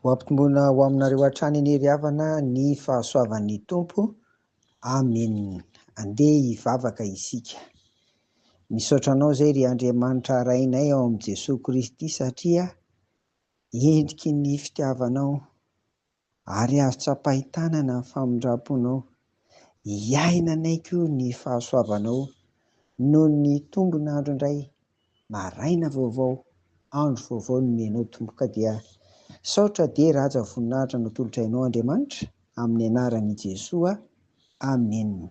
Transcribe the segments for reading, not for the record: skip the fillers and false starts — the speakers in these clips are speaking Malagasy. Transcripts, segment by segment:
Ho ampitomboina ho aminareo hatrany ny ry havana ny fahasoavan'ny tompo. Amen. Andeha hivavaka isika. Misaotra anao izay ry Andriamanitra rainay ao amin'i Jesosy Kristy satria endriky ny fitiavanao ary azo tsapahi-tanana ny famindraponao. Iainanay koa ny fahasoavanao noho ny tombon'andro indray. Maraina vaovao, andro vaovao no menao tompoka dia saotra dia raja voninahitra no tolotra ianao Andriamanitra amin'ny anaran'i Jesosy. Amen.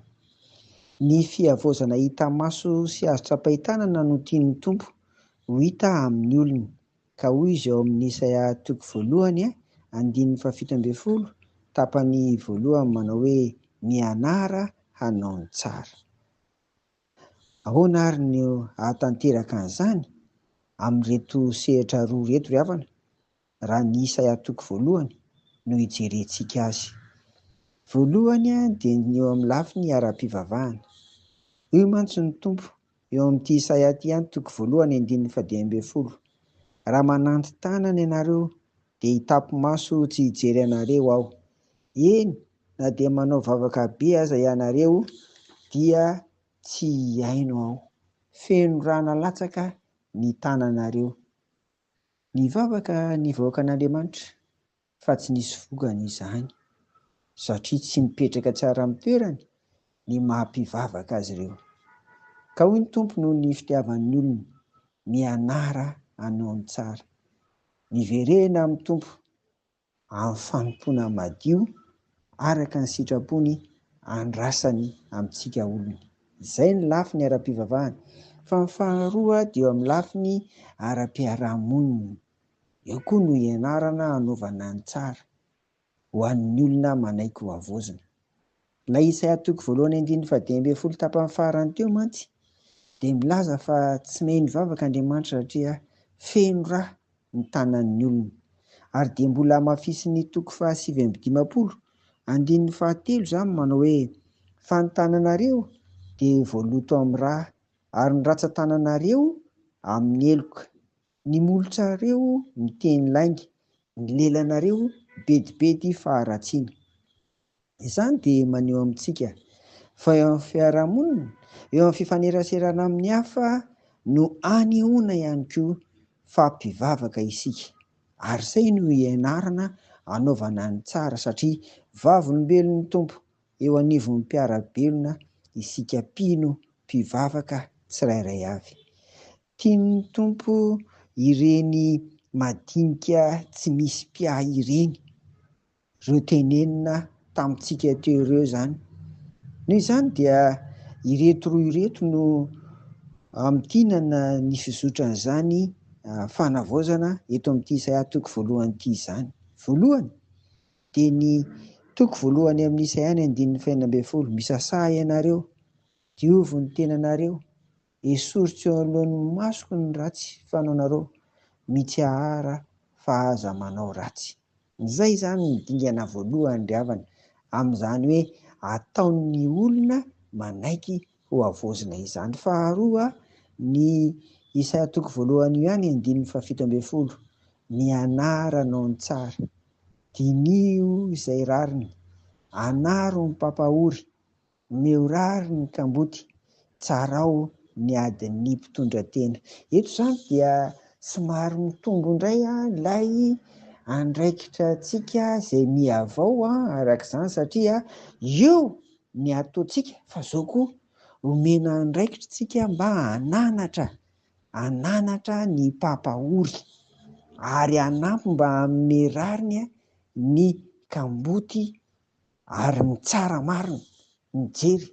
Ny fiavozana hita maso sy azo tsapahi-tanana no tian'ny tompo ho hita amin'ny olona. Ka hoy izy ao amin'ny Isaia 1:17 tapany voalohany manao hoe mianara hanao ny tsara. Ahoana ary no hahatanteraka an'izany amin'ireto sehatra roa reto ry havana? Raha ny Isaia 1 no hijerentsika azy. Voalohany dia ny eo amin'ny lafiny ara-pivavahana. Io mantsy ny tompo eo amin'ity Isaia 1:1-12. Raha manandy tanana ianareo dia hitapo maso tsy hijery anareo aho. Eny, na dia manao vavaka be aza ianareo dia tsy hiaino aho. Feno rana latsaka ny tananareo. Ny vavaka ny vahoakan'Andriamanitra fa tsy nisy vokany izany satria tsy mipetraka tsara amin'ny toerany ny mahampivavaka azy ireo. Ka hoy ny tompo noho ny fitiavan'ny olona, mianara hanao ny tsara. Miverena amin'ny tompo amin'ny fanompoana madio araka ny sitrapony andrasany amintsika olona. Izay ny lafiny ara-pivavahana. Fa ny faharoa dia eo amin'ny lafiny ara-piarahamonina. Eo koa no ianarana hanaovana ny tsara ho an'ny olona manaiky ho havozona. Ilay Isaia 1:1-12 tapany farany teo mantsy dia milaza fa tsy mahay mivavaka Andriamanitra satria feno rà ny tanan'ny olona. Ary dia mbola hamafisy ny 7:17 izany manao hoe fa ny tananareo dia voaloto amin'ny rà ary ny ratsan-tananareo amin'ny eloka. Ny molotrareo miteny lainga, ny lelanareo bedibedy faharatsiana. Izany dia maneho amintsika fa eo amin'ny fiarahamonina, eo amin'ny fifaneraserana amin'ny hafa no anehoana ihany koa fampivavaka isika. Ary izay no ianarana hanaovana ny tsara satria vavolombelon'ny tompo eo anivon'ny mpiara-belona isika mpino mpivavaka tsirairay avy. Tian'ny tompo ireny madinika tsy misy mpiahy ireny, ireo tenenina tamintsika teo ireo izany. Noho izany dia ireto roa ireto no amintinana ny fizotran'izany fanavaozana eto amin'ity Isaia 1 izany. Voalohany dia ny 1 amin'ny Isaia 1:12, misasaha ianareo, diovy ny tenanareo, esoritra eo alohan'ny masoko ny ratsy fanaonareo, mitsahara fa aza manao ratsy. Izay izany ny dingana voalohany ry havana, amin'izany hoe ataon'ny olona manaiky ho havozona izany. Faharoa ny Isaia 1:17, mianara hanao ny tsara, dinio izay rariny, anaro ny pampahory, meo rary ny kamboty, tsarao ny adin'ny mpitondran-tena. Eto izany dia somary mitombo indray ilay andraikitra antsika izay mihavao araka izany satria eo ny ataontsika fa izao koa omena andraikitra tsika mba hananatra ny pampahory ary hanampy mba hanome rariny ny kamboty ary ny tsara marina mijery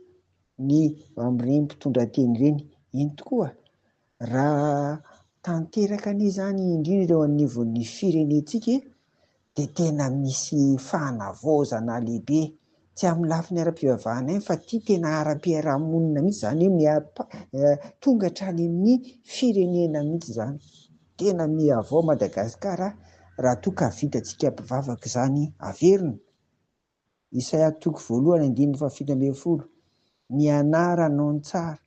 ny amin'ireny mpitondran-tena ireny. Iny tokoa raha tanteraka anie izany indrindra eo anivon'ny firenentsika dia tena misy fanavaozana lehibe, tsy amin'ny lafiny ara-pivavahana ihany fa tia tena ara-piarahamonina mihitsy izany hoe tonga hatrany amin'ny firenena mihitsy izany. Tena mihavao Madagasikara raha toa ka vitantsika mpivavaka izany averina. Isaia 1:17, mianara hanao ny tsara,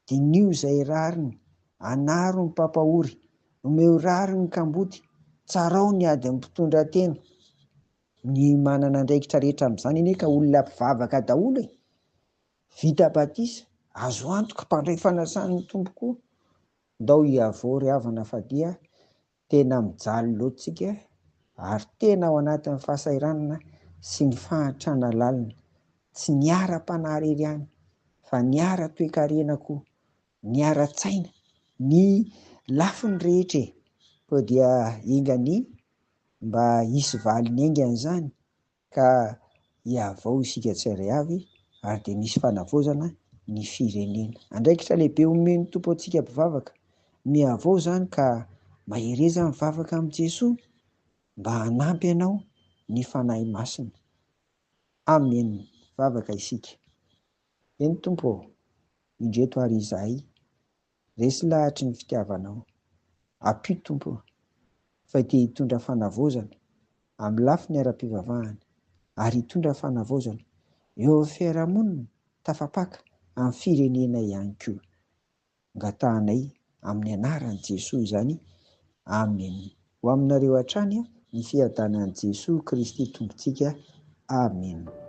dinio izay rariny, anaro ny pampahory, omeo rary ny kamboty, tsarao ny adin'ny mpitondran-tena. ny manana andraikitra rehetra amin'izany anie ka olona mpivavaka daholo e, vita batisa, azo antoka mpandray fanasan'ny tombo koa, ndao hiavory havana fa dia tena mijaly loatsika ary tena ao anatin'ny fahasairanana sy ny fahantrana lalina, tsy niara-panahary ihany fa niara-toe-karena koa, niara-tsaina, ny lafiny rehetra e, koa dia ingany mba hisy valiny aingana izany ka hiavao isika tsirairay avy ary dia misy fanavaozana ny firenena. Andraikitra lehibe omeny tompo antsika mpivavaka, miavao zany ka mahereza mivavaka amin'i Jesoa mba hanampy anao ny fanahy masina. Amen. Vavaka isika. Eny Tompo, indreto ary izahay, resy lahatry ny fitiavanao. Ampito Tompo, fa te hitondra fanavaozana amin'ny lafiny ara-pivavahana ary hitondra fanavaozana eo amin'ny fiarahamonina tafapaka amin'ny firenena ihany koa. Ngatànay amin'ny anaran'i Jesoa izany. Amen. Ho aminareo hatrany ny fiadanan'i Jesoa Kristy tompontsika. Amen.